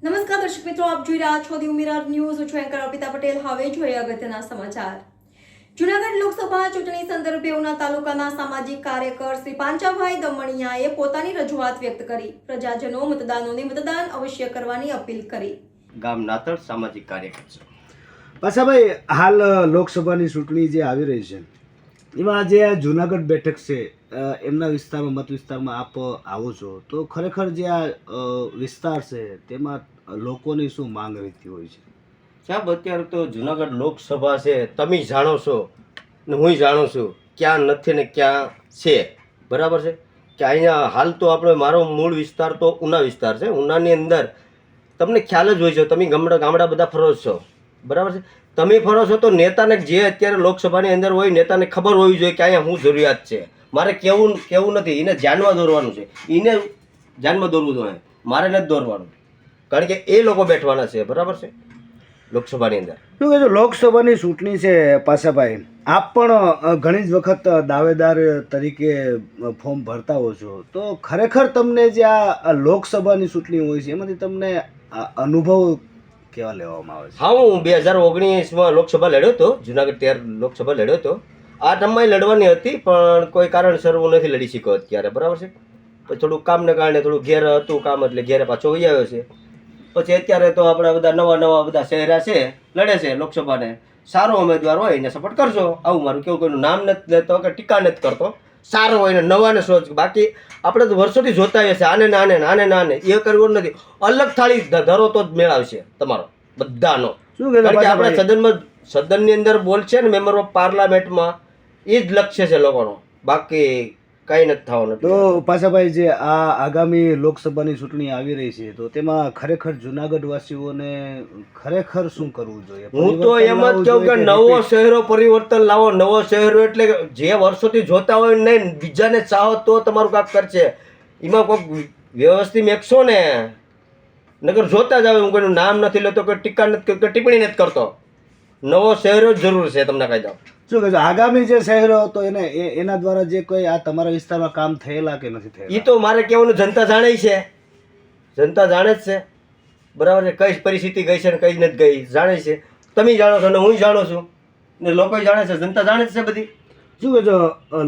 નમસ્કાર દર્શક મિત્રો, આપ જોઈ રહ્યા છો ધી ઉમેરા ન્યૂઝ. હું છું એન્કર અર્પિતા પટેલ. હવે જોઈએ અગત્યના સમાચાર. જૂનાગઢ લોકસભા ચૂંટણી સંદર્ભે ઉના તાલુકાના સામાજિક કાર્યકર શ્રી પાંચાભાઈ દમણિયાએ પોતાની રજૂઆત વ્યક્ત કરી. પ્રજાજનો મતદારોને મતદાન અવશ્ય કરવાની અપીલ કરી. ગામ નાતળ સામાજિક કાર્યકર છે. પાછા ભાઈ, હાલ લોકસભાની ચૂંટણી જે આવી રહી છે એમાં જે જૂનાગઢ બેઠક છે એમના વિસ્તારમાં મત વિસ્તારમાં આપ આવો છો, તો ખરેખર જે આ વિસ્તાર છે તેમાં લોકોની શું માંગ રહેતી હોય છે? સાહેબ, અત્યારે તો જુનાગઢ લોકસભા છે, તમે જાણો છો ને હું જાણું છું ક્યાં નથી ને ક્યાં છે. બરાબર છે કે અહીંયા હાલ તો આપણે મારો મૂળ વિસ્તાર તો ઉના વિસ્તાર છે. ઉનાની અંદર તમને ખ્યાલ જ હોય છે, તમે ગામડા બધા ફરો છો. બરાબર છે, તમે ફરો છો તો નેતાને જે અત્યારે લોકસભાની અંદર હોય નેતાને ખબર હોવી જોઈએ કે અહીંયા શું જરૂરિયાત છે. મારે કેવું નથી, એને ધ્યાનમાં દોરવાનું છે, એને ધ્યાનમાં દોરવું જોઈએ, મારે નથી દોરવાનું, કારણ કે એ લોકો બેઠવાના છે. બરાબર છે, લોકસભાની અંદર શું કહેજો, લોકસભાની ચૂંટણી છે પાસાભાઈ, આપ પણ ઘણી જ વખત દાવેદાર તરીકે ફોર્મ ભરતા હો છો, તો ખરેખર તમને જે આ લોકસભાની ચૂંટણી હોય છે એમાંથી તમને અનુભવ કેવા લેવામાં આવે છે? હા, હું 2019માં લોકસભા લડ્યો હતો, જુનાગઢ 13 લોકસભા લડ્યો હતો. આ ટર્મમાં લડવાની હતી પણ કોઈ કારણસર હું નથી લડી શક્યો અત્યારે. બરાબર છે, પછી થોડું કામને કારણે થોડું ઘેર હતું કામ, એટલે ઘેરે પાછો વહી આવ્યો છે. પછી અત્યારે તો આપણા બધા નવા બધા શહેરા છે, લડે છે લોકસભાને. સારો ઉમેદવાર હોય એને સપોર્ટ કરશો, આવું મારું કેવું. કોઈનું નામ નથી લેતો કે ટીકા નથી કરતો. સારો હોય ને નવાને સોચ. બાકી આપણે તો વર્ષોથી જોતા આવીએ છીએ આને નાને એ કરવું નથી. અલગ થાળી ધરો તો જ મેળ આવશે તમારો બધાનો. શું કારણ કે કહેજો આપણા સદનની અંદર બોલ છે ને મેમ્બર ઓફ પાર્લામેન્ટમાં, એ જ લક્ષ્ય છે લોકોનો, બાકી કંઈ નથી થવાનું. તો પાસાભાઈ, જે આ આગામી લોકસભાની ચૂંટણી આવી રહી છે તો તેમાં ખરેખર જુનાગઢ વાસીઓને ખરેખર શું કરવું જોઈએ? હું તો એમ જ કહું કે નવો શહેરો પરિવર્તન લાવો. નવો શહેરો એટલે જે વર્ષોથી જોતા હોય નહીં, બીજાને ચાહો તો તમારું કામ કરશે. એમાં કોઈક વ્યવસ્થિત મેકશો ને, નગર જોતા જ આવે. હું કોઈનું નામ નથી લેતો, કોઈ ટીકા નથી, કોઈ ટિપ્પણી નથી કરતો. નવો શહેરો જ જરૂર છે, તમને કહી દઉં. શું કહેજો, આગામી જે શહેરો હતો એના દ્વારા જે કોઈ આ તમારા વિસ્તારમાં કામ થયેલા કે નથી થયેલા? એ તો મારે કહેવાનું જનતા જાણે છે, જનતા જાણે જ છે. બરાબર છે, કઈ પરિસ્થિતિ ગઈ છે ને કઈ નથી ગઈ જાણે છે. તમે જાણો છો ને હું જાણું છું ને લોકો જાણે છે, જનતા જાણે જ છે બધી. શું કહેજો,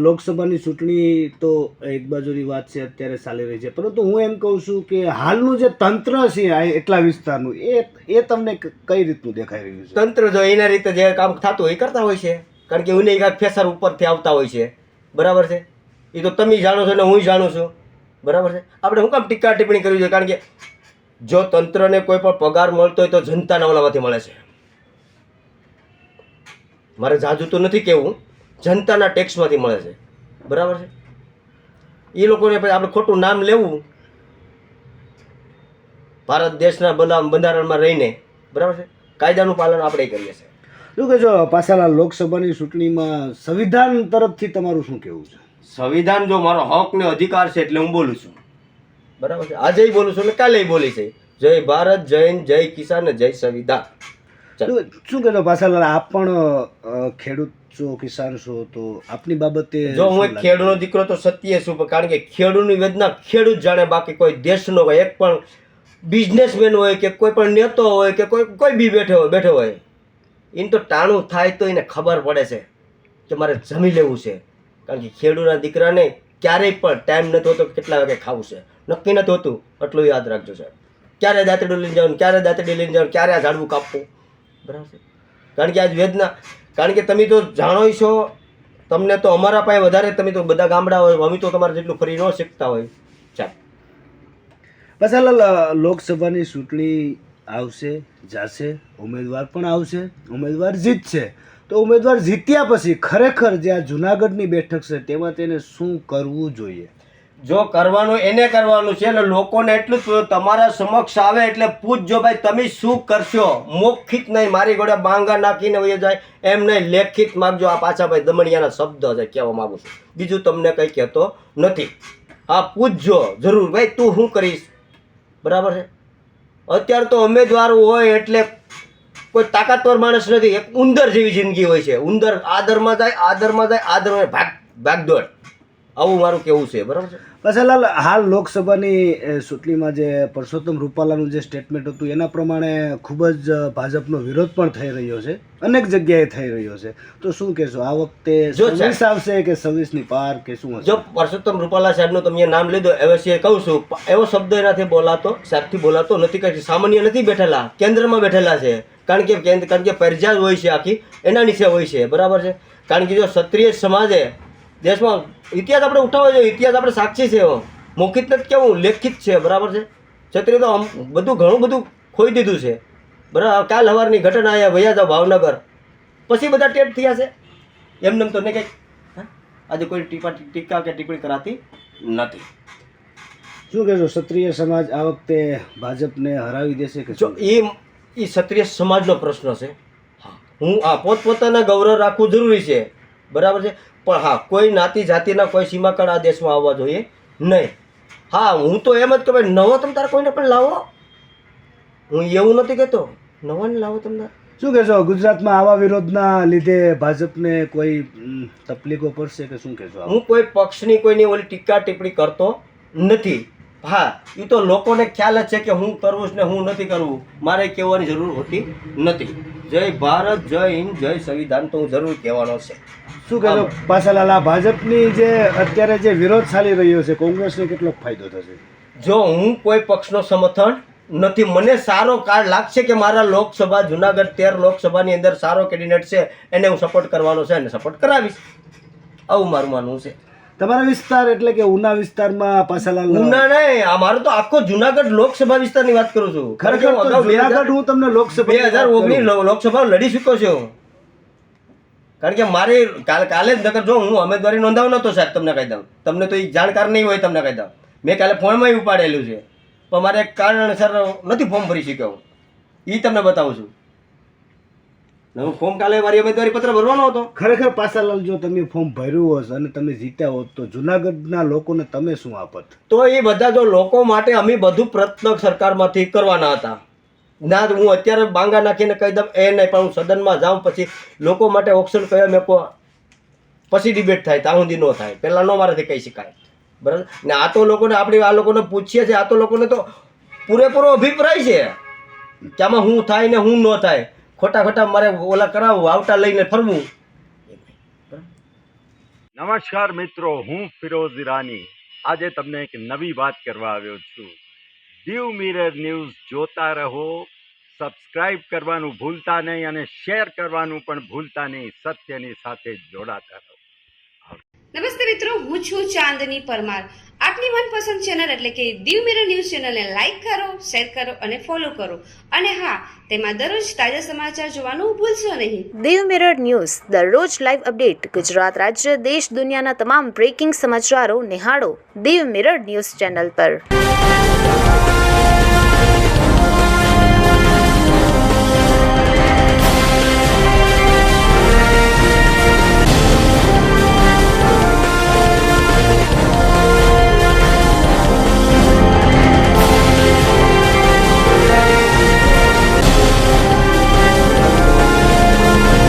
લોકસભાની ચૂંટણી તો એક બાજુની વાત છે અત્યારે ચાલી રહી છે, પરંતુ હું એમ કહું છું કે હાલનું જે તંત્ર છે એટલા વિસ્તારનું એ તમને કઈ રીતનું દેખાઈ રહ્યું છે? તંત્ર જો એના રીતે જે કામ થતું હોય એ કરતા હોય છે, કારણ કે એને એક ફેસર ઉપરથી આવતા હોય છે. બરાબર છે, એ તો તમે જાણો છો ને હું જાણું છું. બરાબર છે, આપણે શું કામ ટીકા ટિપ્પણી કરવી જોઈએ? કારણ કે જો તંત્રને કોઈ પણ પગાર મળતો હોય તો જનતાના ઓલામાંથી મળે છે. મારે જાજુ તો નથી કહેવું, જનતાના ટેક્સમાંથી મળે છે. બરાબર છે, એ લોકોને પછી આપણે ખોટું નામ લેવું ભારત દેશના બંધારણમાં રહીને. બરાબર છે, કાયદાનું પાલન આપણે કરીએ છીએ. શું કહેજો, પાછલા લોકસભાની ચૂંટણીમાં સંવિધાન તરફથી તમારું શું કહેવું છે? સંવિધાન જો મારો હક ને અધિકાર છે એટલે હું બોલું છું. બરાબર છે, આજે બોલું છું ને કાલે બોલી છે. જય ભારત, જય હિન્દ, જય કિસાન, જય સંવિધાન. શું કહેજો પાછલા, આપ પણ ખેડૂત છો, કિસાન છો, તો આપની બાબતે જો હું એક ખેડૂતનો દીકરો તો સત્ય છું, કારણ કે ખેડૂતની વેદના ખેડૂત જાણે, બાકી કોઈ દેશનો એક પણ બિઝનેસમેન હોય કે કોઈ પણ નેતો હોય કે કોઈ બી બેઠો હોય એને તો ટાણું થાય તો એને ખબર પડે છે કે મારે જમી લેવું છે. કારણ કે ખેડૂતના દીકરાને ક્યારેય પણ ટાઈમ નથી હોતો કેટલા વાગે ખાવું છે, નક્કી નથી હોતું. એટલું યાદ રાખજો સાહેબ. ક્યારે દાંતડી લઈને જવાનું, ક્યારે દાંતડી લઈને જવાનું, ક્યારે આ ઝાડવું કાપવું. બરાબર છે, કારણ કે આજ વેદના, કારણ કે તમે તો જાણો છો, તમને તો અમારા પાસે વધારે, તમે તો બધા ગામડા હોય, અમે તો તમારે જેટલું ફરી ન શીખતા હોય. ચાલ પાછલા લોકસભાની ચૂંટણી આવશે, જાશે, ઉમેદવાર પણ આવશે, ઉમેદવાર જીતશે, તો ઉમેદવાર જીત્યા પછી ખરેખર જે આ જુનાગઢની બેઠક છે તેમાં તેને શું કરવું જોઈએ? જો કરવાનું એને કરવાનું છે ને લોકોને એટલું જ તમારા સમક્ષ આવે એટલે પૂછજો, ભાઈ તમે શું કરશો. મૌખિક નહીં, મારી જોડે બાંગા નાખીને વહી જાય એમ નહીં, લેખિત માગજો. આ પાછા ભાઈ દમણિયાના શબ્દ છે, કહેવા માગું છું, બીજું તમને કંઈ કહેતો નથી. હા, પૂછજો જરૂર, ભાઈ તું શું કરીશ. બરાબર છે, અત્યારે તો ઉમેદવાર હોય એટલે કોઈ તાકાતવર માણસ નથી, એક ઉંદર જેવી જિંદગી હોય છે. ઉંદર આદરમાં જાય, આદરમાં ભાગદોડ. આવું મારું કેવું છે. બરાબર છે. પાછાલાલ, હાલ લોકસભાની ચૂંટણીમાં જે પરસોત્તમ રૂપાલાનું જે સ્ટેટમેન્ટ હતું એના પ્રમાણે ખૂબ જ ભાજપનો વિરોધ પણ થઈ રહ્યો છે, અનેક જગ્યાએ થઈ રહ્યો છે. તો શું કહેશો, આ વખતે જો 26 આવશે કે 26ની પાર કે શું હશે? જો પરસોત્તમ રૂપાલા સાહેબનું તમે નામ લીધું, અવશ્ય કહું છું, એવો શબ્દ એનાથી બોલાતો, સાહેબથી બોલાતો નથી. કે સામાન્ય નથી બેઠેલા, કેન્દ્રમાં બેઠેલા છે. કારણ કે પ્રજા હોય છે આખી, એના નીચે હોય છે. બરાબર છે. કારણ કે જો ક્ષત્રિય સમાજે દેશમાં ઇતિહાસ આપણે ઉઠાવવો જોઈએ. ઇતિહાસ આપણે સાક્ષી છે, મૌખિક નથી કેવું, લેખિત છે. બરાબર છે. ક્ષત્રિય તો બધું ઘણું બધું ખોઈ દીધું છે. બરાબર. કાલ સવારની ઘટના અહીંયા વયા જાવ ભાવનગર, પછી બધા ટેટ થયા છે. એમને તો ને કંઈક આજે કોઈ ટીકા કે ટિપ્પણી કરાતી નથી. શું કહેશો, ક્ષત્રિય સમાજ આ વખતે ભાજપને હરાવી દેશે કે જો શું? એ ક્ષત્રિય સમાજનો પ્રશ્ન છે. હું પોતપોતાના ગૌરવ રાખવું જરૂરી છે. બરાબર છે. પણ હા, કોઈ નાતી જાતિના કોઈ સીમાકળ આ દેશમાં આવવા જોઈએ નહીં. હા, હું તો એમ જ કે ભાઈ નવો તમે તારે કોઈને પણ લાવો. હું એવું નથી કહેતો, નવાને લાવો તમને. શું કહેશો, ગુજરાતમાં આવા વિરોધના લીધે ભાજપને કોઈ તકલીફો પડશે કે શું કહેશો? હું કોઈ પક્ષની કોઈની ઓલી ટીકા ટિપ્પણી કરતો નથી. હા, એ તો લોકોને ખ્યાલ જ છે કે હું કરવું છે ને હું નથી કરવું. મારે કહેવાની જરૂર હોતી નથી. જય ભારત, જય હિન્દ, જય સંવિધાન તો હું જરૂર કહેવાનો છે. શું કહેશો પાછાલાલ, આ ભાજપની જે અત્યારે જે વિરોધ ચાલી રહ્યો છે, કોંગ્રેસને કેટલો ફાયદો થશે? જો હું કોઈ પક્ષનો સમર્થન નથી. મને સારો કાર્ડ લાગશે કે મારા લોકસભા જુનાગઢ 13 લોકસભાની અંદર સારો કેન્ડિડેટ છે, એને હું સપોર્ટ કરવાનો છે અને સપોર્ટ કરાવીશ. આવું મારું માનવું છે. તમારા વિસ્તાર એટલે કે ઉના વિસ્તારમાં પાછાલાલ? ઉના નહીં, આ મારો તો આખો જુનાગઢ લોકસભા વિસ્તારની વાત કરું છું. ખરેખર તો જુનાગઢ હું તમને લોકસભા 2019 લોકસભા લડી ચૂક્યો છું. કારણ કે મારી કાલે જ નગર જો હું ઉમેદવારી નોંધાવ નતો સાહેબ, તમને કહી દઉં. તમને તો એ જાણકાર નહીં હોય, તમને કહી દઉં. મેં કાલે ફોર્મમાં ઉપાડેલું છે, પણ મારે એક કારણસર નથી ફોર્મ ભરી શક્યો. એ તમને બતાવું છું. હું ફોર્મ કાલે મારી ઉમેદવારી પત્ર ભરવાનો હતો. ખરેખર પાછાલાલ, જો તમે ફોર્મ ભર્યું હોત અને તમે જીત્યા હોત તો જુનાગઢના લોકોને તમે શું આપત? તો એ બધા જો લોકો માટે અમે બધું પ્રયત્ન સરકારમાંથી કરવાના હતા. ના, હું અત્યારે બાંગા નાખીને કહી દઉં એ નહીં, પણ હું સદનમાં જાઉં પછી લોકો માટે ઓપ્શન કયા મેકો, પછી ડિબેટ થાય, ત્યાં સુધી ન થાય. પહેલાં ન મારાથી કહી શકાય. બરાબર ને? આ તો લોકોને આપણે આ લોકોને પૂછીએ છીએ, આ તો લોકોને તો પૂરેપૂરો અભિપ્રાય છે કે આમાં હું થાય ને હું ન થાય. ખોટા ખોટા મારે ઓલા કરાવવું, આવતા લઈને ફરવું. નમસ્કાર મિત્રો, હું ફિરોઝ ઈરાની આજે તમને એક નવી વાત કરવા આવ્યો છું. દીવ મિરર ન્યૂઝ જોતા રહો, સબસ્ક્રાઇબ કરવાનું ભૂલતા નહીં અને શેર કરવાનું પણ ભૂલતા નહીં. સત્યની સાથે જોડાતા રહો. નમસ્તે મિત્રો, હું છું ચાંદની પરમાર. આપની મનપસંદ ચેનલ એટલે કે દીવ મિરર ન્યૂઝ ચેનલને લાઈક કરો, શેર કરો અને ફોલો કરો. અને હા, તેમાં દરરોજ તાજા સમાચાર જોવાનું ભૂલશો નહીં. દીવ મિરર ન્યૂઝ દરરોજ લાઈવ અપડેટ ગુજરાત રાજ્ય દેશ દુનિયાના તમામ બ્રેકિંગ સમાચારો નિહાળો દીવ મિરર ન્યૂઝ ચેનલ પર.